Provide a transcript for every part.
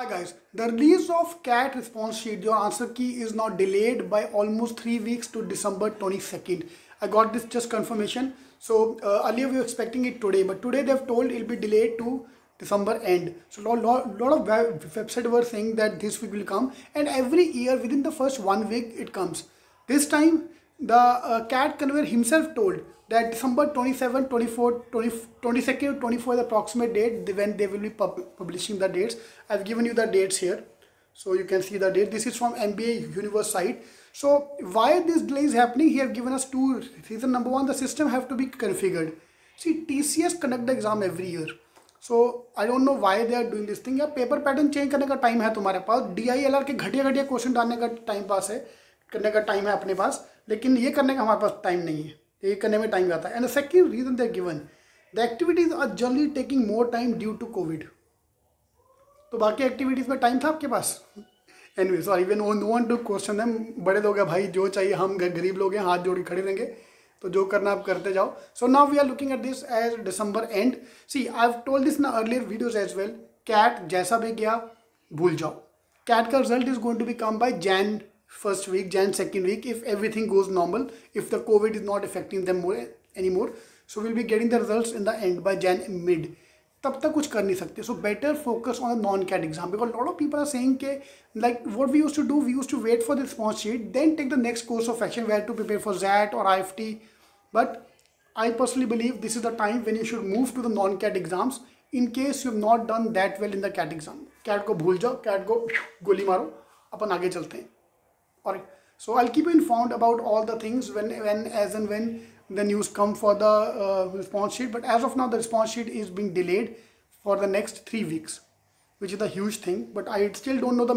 Hi guys, the release of CAT response sheet, your answer key is now delayed by almost 3 weeks to December 22nd. I got this just confirmation. So earlier we were expecting it today, but today they've told it'll be delayed to December end. So lot of websites were saying that this week will come, and every year within the first 1 week it comes. This time the CAT conveyor himself told that December 27, 24, 20, 22nd, 24 is the approximate date when they will be publishing the dates. I've given you the dates here, so you can see the date. This is from MBA Universe site. So why this delay is happening? He have given us two reasons. Number one, the system have to be configured. See, TCS conduct the exam every year. So I don't know why they are doing this thing. या paper pattern change करने का time है तुम्हारे पास, DILR के घटिया घटिया question डालने का टाइम पास है, करने का टाइम है अपने पास, लेकिन ये करने का हमारे पास टाइम नहीं है. ये करने में टाइम जाता है. And the second reason they given, the activities are generally taking more time due to COVID. तो बाकी एक्टिविटीज में टाइम था आपके पास. Anyway sorry, we no one to question them. बड़े लोग हैं भाई, जो चाहिए, हम गरीब लोग हैं, हाथ जोड़ के खड़े रहेंगे. तो जो करना आप करते जाओ. So now we are looking at this as December end. See I have told this in earlier videos as well. CAT जैसा भी गया भूल जाओ. कैट का result is going to be come by Jan first week, Jan second week, if everything goes normal, if the COVID is not affecting them more anymore. So we'll be getting the results in the end by Jan mid. तब तक कुछ कर नहीं सकते. So better focus on the non-CAT exam, because a lot of people are saying के like what we used to do, we used to wait for the response sheet, then take the next course of action where to prepare for ZAT or IFT. But I personally believe this is the time when you should move to the non-CAT exams in case you have not done that well in the CAT exam. CAT को भूल जाओ, CAT को गोली मारो, अपन आगे चलते हैं. Alright, so I'll keep you informed about all the things when the news come for the response sheet. But as of now, the response sheet is being delayed for the next 3 weeks, which is a huge thing. But I still don't know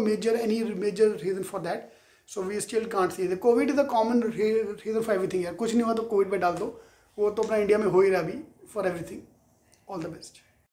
any major reason for that. So we still can't see. The COVID is a common reason for everything. यार कुछ नहीं हुआ तो COVID पे डाल दो, वो तो अपना इंडिया में हो ही रहा अभी for everything. All the best.